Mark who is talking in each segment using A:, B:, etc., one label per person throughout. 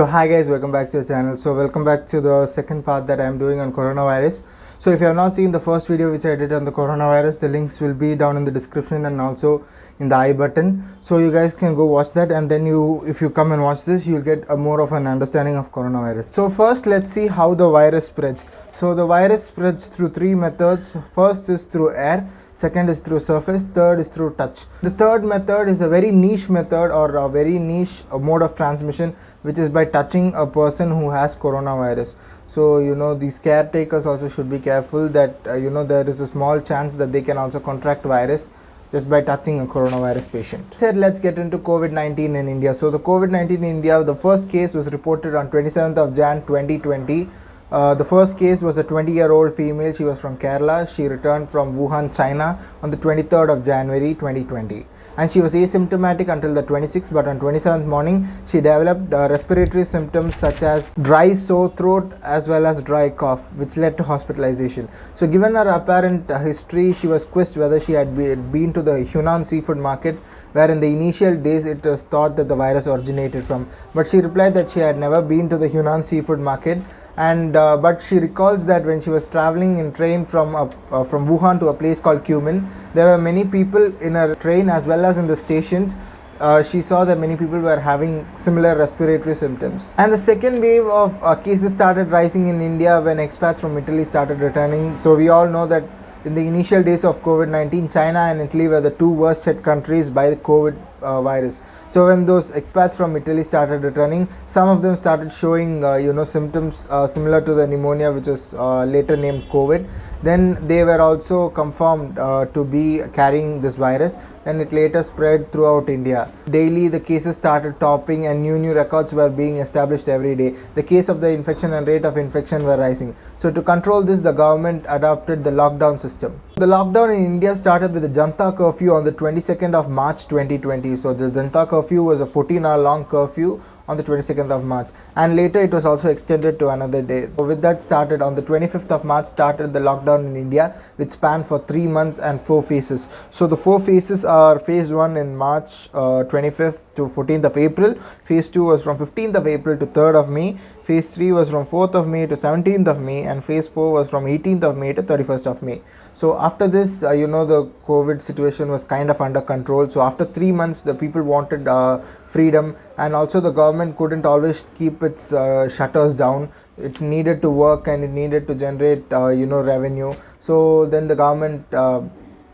A: So hi guys, welcome back to the channel. So welcome back to the second part that I am doing on coronavirus. So if you have not seen the first video which I did on the coronavirus, the links will be down in the description and also in the I button. So you guys can go watch that, and then if you come and watch this, you'll get a more of an understanding of coronavirus. So first let's see how the virus spreads. So the virus spreads through three methods. First is through air, second is through surface, third is through touch. The third method is a very niche method or a very niche mode of transmission, which is by touching a person who has coronavirus. So these caretakers also should be careful that there is a small chance that they can also contract virus just by touching a coronavirus patient. So let's get into COVID-19 in India. So the COVID-19 in India, the first case was reported on 27th of Jan 2020. The first case was a 20-year-old female. She was from Kerala. She returned from Wuhan, China on the 23rd of January 2020. And she was asymptomatic until the 26th, but on 27th morning, she developed respiratory symptoms such as dry sore throat as well as dry cough, which led to hospitalization. So given her apparent history, she was quizzed whether she had been to the Hunan seafood market, where in the initial days it was thought that the virus originated from. But she replied that she had never been to the Hunan seafood market. And but she recalls that when she was traveling in train from Wuhan to a place called Cumin, there were many people in her train as well as in the stations. She saw that many people were having similar respiratory symptoms. And the second wave of cases started rising in India when expats from Italy started returning. So we all know that in the initial days of COVID-19, China and Italy were the two worst hit countries by the COVID virus. So when those expats from Italy started returning, some of them started showing symptoms similar to the pneumonia, which was later named COVID. Then they were also confirmed to be carrying this virus, and it later spread throughout India. Daily the cases started topping and new records were being established every day. The case of the infection and rate of infection were rising. So to control this, the government adopted the lockdown system. The lockdown in India started with the Janata curfew on the 22nd of March 2020. So the Janata curfew was a 14-hour long curfew on the 22nd of March, and later it was also extended to another day. So with that started on the 25th of March started the lockdown in India, which spanned for 3 months and 4 phases. So the 4 phases are phase 1 in March 25th to 14th of April, phase 2 was from 15th of April to 3rd of May, phase 3 was from 4th of May to 17th of May, and phase 4 was from 18th of May to 31st of May. So after this, the COVID situation was kind of under control. So after 3 months, the people wanted freedom, and also the government couldn't always keep its shutters down. It needed to work and it needed to generate revenue. So then the government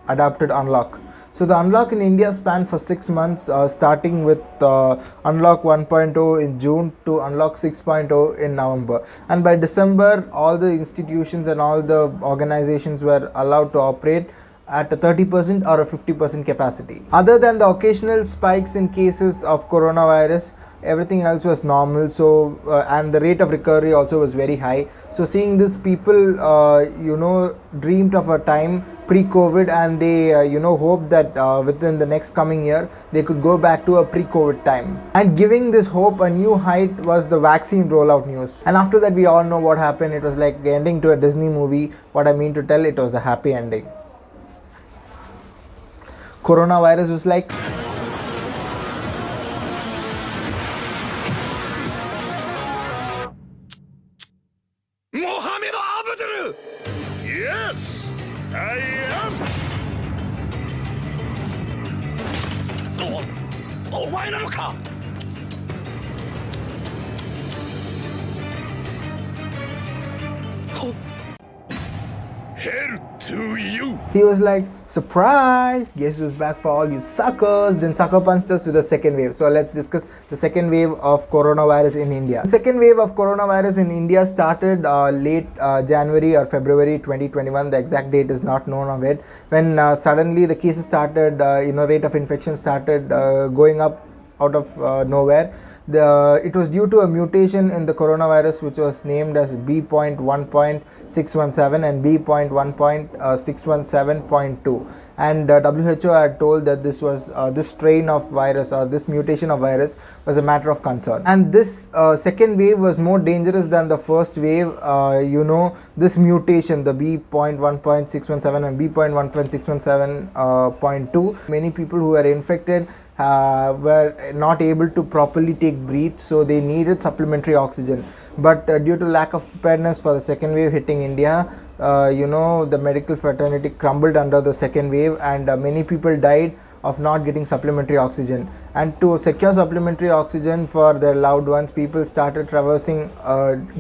A: adopted unlock. So the unlock in India spanned for 6 months, starting with unlock 1.0 in June to unlock 6.0 in November. And by December, all the institutions and all the organizations were allowed to operate at a 30% or a 50% capacity. Other than the occasional spikes in cases of coronavirus, everything else was normal. So and the rate of recovery also was very high. So seeing this, people dreamed of a time pre-COVID, and they hoped that within the next coming year they could go back to a pre-COVID time. And giving this hope a new height was the vaccine rollout news. And after that, we all know what happened. It was like the ending to a Disney movie. What I mean to tell, it was a happy ending. Coronavirus was like,
B: MoHFW! Yes, I am! Oh, why not? Hell to you!
A: he was like, surprise, guess who's back for all you suckers. Then sucker punched us with the second wave. So let's discuss the second wave of coronavirus in India. The second wave of coronavirus in India started late January or February 2021. The exact date is not known of it. When suddenly the cases started, rate of infection started going up out of nowhere. It was due to a mutation in the coronavirus, which was named as B.1.617 and B.1.617.2, and WHO had told that this was this strain of virus or this mutation of virus was a matter of concern. And this second wave was more dangerous than the first wave. This mutation, the B.1.617 and B.1.617.2, many people who were infected were not able to properly take breath, so they needed supplementary oxygen. But due to lack of preparedness for the second wave hitting India, the medical fraternity crumbled under the second wave, and many people died of not getting supplementary oxygen. And to secure supplementary oxygen for their loved ones, people started traversing,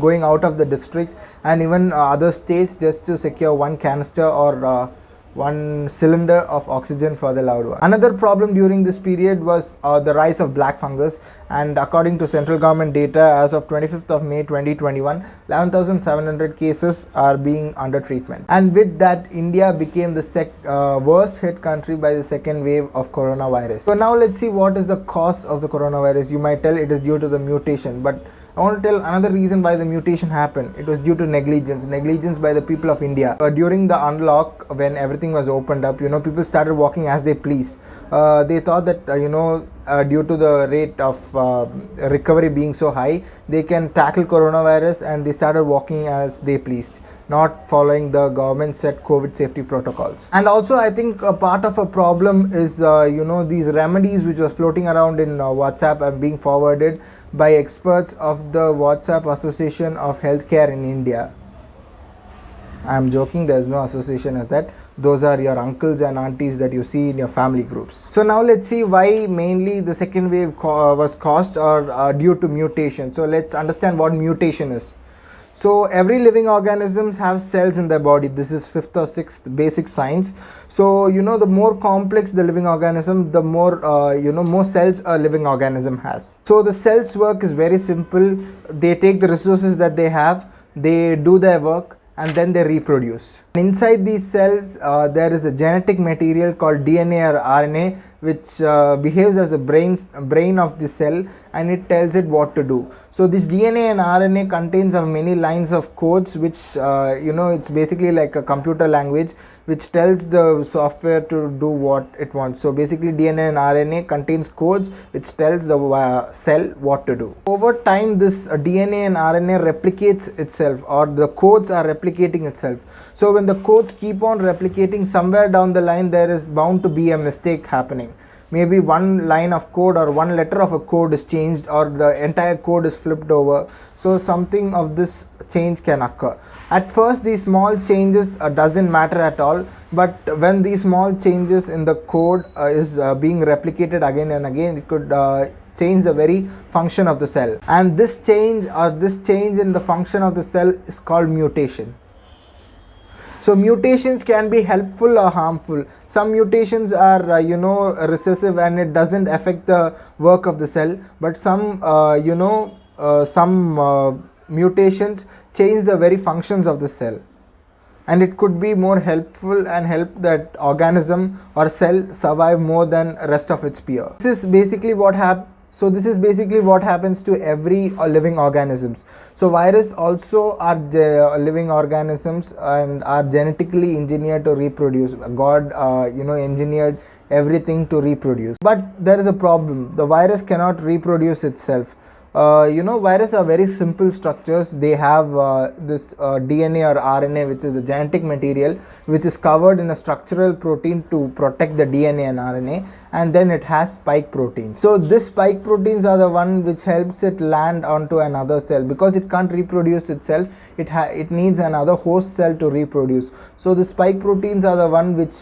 A: going out of the districts and even other states just to secure one canister or one cylinder of oxygen for the loved one. Another problem during this period was the rise of black fungus, and according to central government data, as of 25th of May 2021, 11,700 cases are being under treatment. And with that, India became the worst hit country by the second wave of coronavirus. So now let's see what is the cause of the coronavirus. You might tell it is due to the mutation, but I want to tell another reason why the mutation happened. It was due to negligence by the people of India. During the unlock, when everything was opened up, people started walking as they pleased. They thought that, due to the rate of recovery being so high, they can tackle coronavirus, and they started walking as they pleased, not following the government set COVID safety protocols. And also, I think a part of a problem is, these remedies which was floating around in WhatsApp and being forwarded by experts of the WhatsApp Association of Healthcare in India. I am joking, there is no association as that. Those are your uncles and aunties that you see in your family groups. So now let's see why mainly the second wave was caused or due to mutation. So let's understand what mutation is. So every living organisms have cells in their body. This is fifth or sixth basic science. So the more complex the living organism, the more more cells a living organism has. So the cells work is very simple. They take the resources that they have, they do their work, and then they reproduce. Inside these cells, there is a genetic material called DNA or RNA, which behaves as a brain of the cell, and it tells it what to do. So this DNA and RNA contains of many lines of codes, which it's basically like a computer language which tells the software to do what it wants. So basically DNA and RNA contains codes which tells the cell what to do. Over time, this DNA and RNA replicates itself, or the codes are replicating itself. So when the codes keep on replicating, somewhere down the line there is bound to be a mistake happening. Maybe one line of code or one letter of a code is changed, or the entire code is flipped over. So something of this change can occur. At first, these small changes doesn't matter at all, but when these small changes in the code is being replicated again and again, it could change the very function of the cell. And this change in the function of the cell is called mutation. So mutations can be helpful or harmful. Some mutations are recessive and it doesn't affect the work of the cell, but some mutations change the very functions of the cell, and it could be more helpful and help that organism or cell survive more than rest of its peer. This is basically what happens to every living organisms. So virus also are living organisms and are genetically engineered to reproduce. God engineered everything to reproduce, but there is a problem. The virus cannot reproduce itself. Viruses are very simple structures. They have this DNA or RNA, which is the genetic material, which is covered in a structural protein to protect the DNA and RNA, and then it has spike proteins. So these spike proteins are the one which helps it land onto another cell. Because it can't reproduce itself, it needs another host cell to reproduce. So the spike proteins are the one which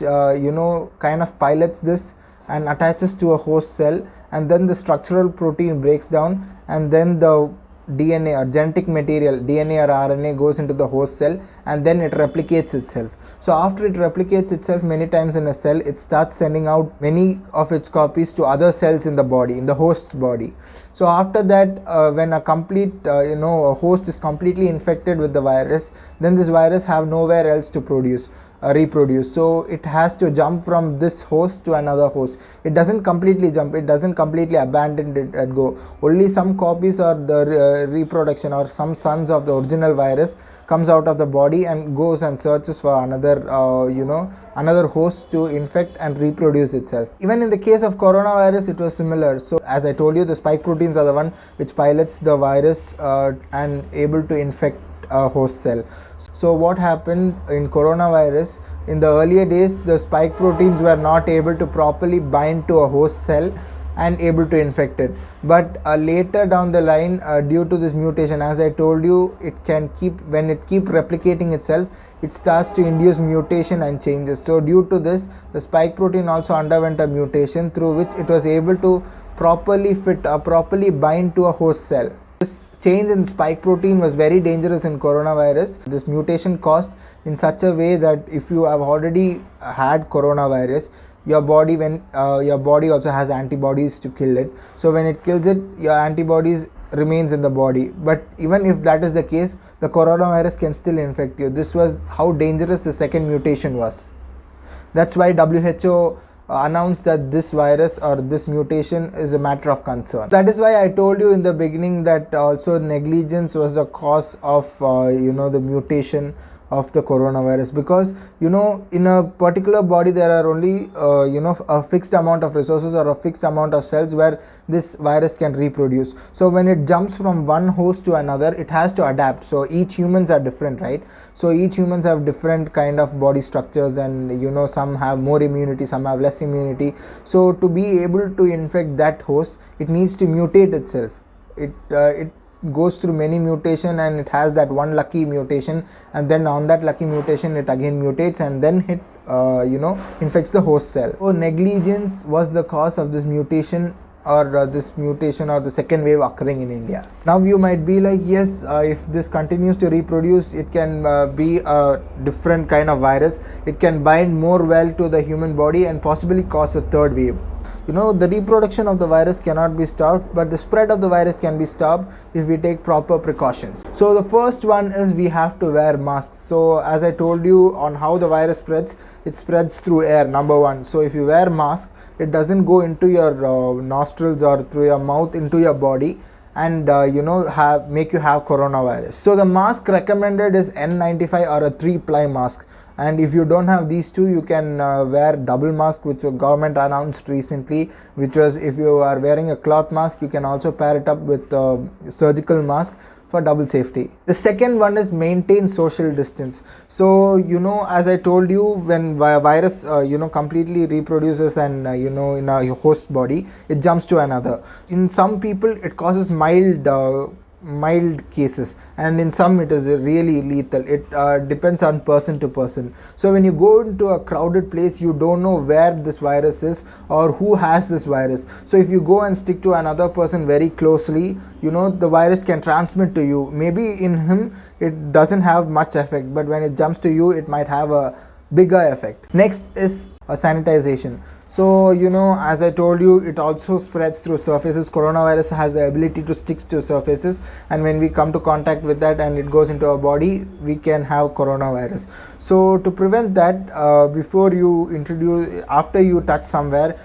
A: kind of pilots this and attaches to a host cell, and then the structural protein breaks down, and then the DNA or genetic material, DNA or RNA, goes into the host cell, and then it replicates itself. So after it replicates itself many times in a cell, it starts sending out many of its copies to other cells in the body, in the host's body. So after that, when a complete a host is completely infected with the virus, then this virus have nowhere else to reproduce. So it has to jump from this host to another host. It doesn't completely jump, it doesn't completely abandon it and go. Only some copies or the reproduction or some sons of the original virus comes out of the body and goes and searches for another host to infect and reproduce itself. Even in the case of coronavirus, it was similar. So as I told you, the spike proteins are the one which pilots the virus and able to infect a host cell. So what happened in coronavirus, in the earlier days, the spike proteins were not able to properly bind to a host cell, and able to infect it. But later down the line, due to this mutation, as I told you, it can keep, when it keep replicating itself, it starts to induce mutation and changes. So due to this, the spike protein also underwent a mutation through which it was able to properly properly bind to a host cell. This change in spike protein was very dangerous in coronavirus. This mutation caused in such a way that if you have already had coronavirus, your body your body also has antibodies to kill it. So when it kills it, your antibodies remains in the body. But even if that is the case, the coronavirus can still infect you. This was how dangerous the second mutation was. That's why WHO announced that this virus or this mutation is a matter of concern. That is why I told you in the beginning that also negligence was the cause of the mutation of the coronavirus, because in a particular body there are only a fixed amount of resources or a fixed amount of cells where this virus can reproduce. So when it jumps from one host to another, it has to adapt. So each humans are different, right? So each humans have different kind of body structures, and some have more immunity, some have less immunity. So to be able to infect that host, it needs to mutate itself. It goes through many mutation, and it has that one lucky mutation, and then on that lucky mutation it again mutates, and then it infects the host cell. So negligence was the cause of this mutation or the second wave occurring in India. Now you might be like, yes, if this continues to reproduce, it can be a different kind of virus. It can bind more well to the human body and possibly cause a third wave. The reproduction of the virus cannot be stopped, but the spread of the virus can be stopped if we take proper precautions. So the first one is we have to wear masks. So as I told you on how the virus spreads, it spreads through air, number one. So if you wear mask, it doesn't go into your nostrils or through your mouth into your body and make you have coronavirus. So the mask recommended is N95 or a 3-ply mask. And if you don't have these two, you can wear double mask, which the government announced recently, which was, if you are wearing a cloth mask, you can also pair it up with a surgical mask for double safety. The second one is maintain social distance. So as I told you, when virus completely reproduces and in a host body, it jumps to another. In some people it causes mild cases, and in some it is really lethal. It depends on person to person. So when you go into a crowded place, you don't know where this virus is or who has this virus. So if you go and stick to another person very closely, the virus can transmit to you. Maybe in him it doesn't have much effect, but when it jumps to you, it might have a bigger effect. Next is sanitization. So as I told you, it also spreads through surfaces. Coronavirus has the ability to stick to surfaces, and when we come to contact with that and it goes into our body, we can have coronavirus. So to prevent that, after you touch somewhere,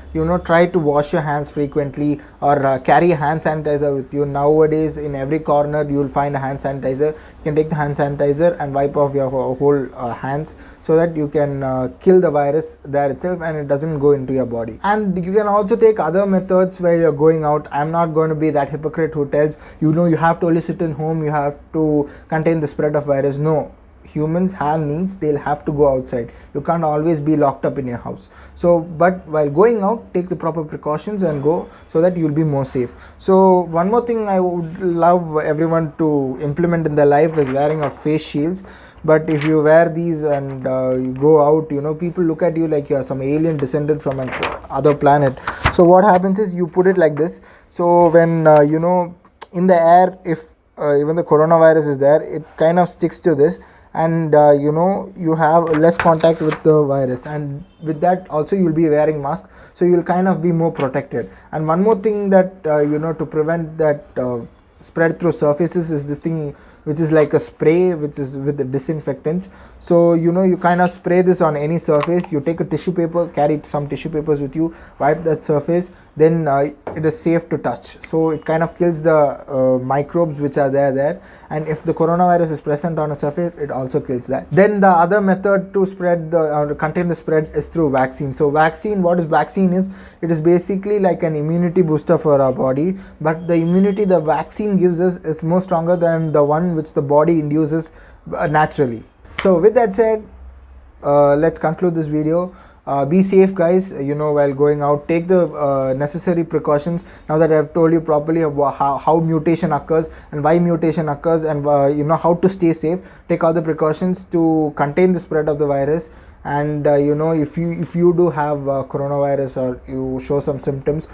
A: try to wash your hands frequently, or carry a hand sanitizer with you. Nowadays in every corner you will find a hand sanitizer. You can take the hand sanitizer and wipe off your whole hands, so that you can kill the virus there itself and it doesn't go into your body. And you can also take other methods where you're going out. I'm not going to be that hypocrite who tells you have to only sit in home, you have to contain the spread of virus. No, humans have needs, they'll have to go outside. You can't always be locked up in your house. So but while going out, take the proper precautions and go, so that you'll be more safe. So one more thing I would love everyone to implement in their life is wearing of face shields. But if you wear these and you go out, people look at you like you're some alien descended from other planet. So what happens is, you put it like this. So when in the air, if even the coronavirus is there, it kind of sticks to this, and you have less contact with the virus, and with that also you'll be wearing mask, so you'll kind of be more protected. And one more thing that to prevent that spread through surfaces is this thing, which is like a spray, which is with the disinfectants. So you kind of spray this on any surface. You take a tissue paper, carry some tissue papers with you, wipe that surface, then it is safe to touch. So it kind of kills the microbes which are there, and if the coronavirus is present on a surface, it also kills that. Then the other method to spread contain the spread is through vaccine. So vaccine, what is vaccine is, it is basically like an immunity booster for our body, but the immunity the vaccine gives us is more stronger than the one which the body induces naturally. So with that said, let's conclude this video. Be safe, guys, while going out. Take the necessary precautions. Now that I've told you properly about how mutation occurs and why mutation occurs, and how to stay safe, take all the precautions to contain the spread of the virus. And if you do have coronavirus, or you show some symptoms,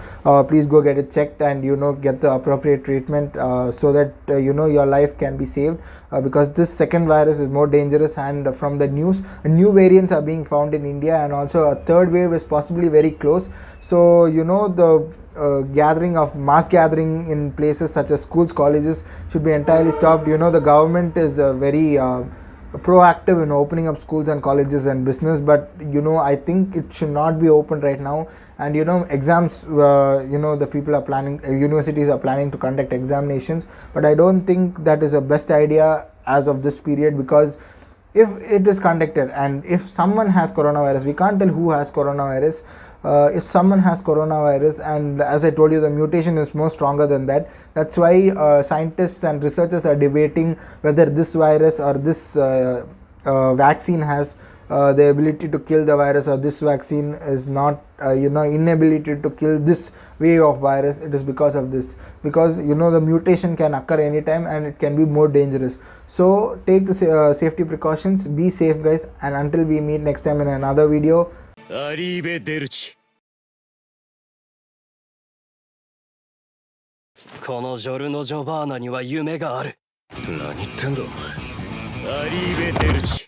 A: please go get it checked, and get the appropriate treatment, so that your life can be saved, because this second virus is more dangerous. And from the news, new variants are being found in India, and also a third wave is possibly very close. So the mass gathering in places such as schools, colleges should be entirely stopped. The government is very proactive in opening up schools and colleges and business, but I think it should not be open right now. And exams, the people are planning, universities are planning to conduct examinations, but I don't think that is the best idea as of this period, because if it is conducted and if someone has coronavirus, we can't tell who has coronavirus. If someone has coronavirus, and as I told you, the mutation is more stronger than that. That's why scientists and researchers are debating whether this virus or this vaccine has the ability to kill the virus, or this vaccine is not inability to kill this wave of virus. It is because of this, because the mutation can occur anytime and it can be more dangerous. So take the safety precautions. Be safe, guys, and until we meet next time in another video,
B: アリーベデルチ。このジョルノ・ジョバーナには夢がある。何言ってんだお前。アリーベデルチ。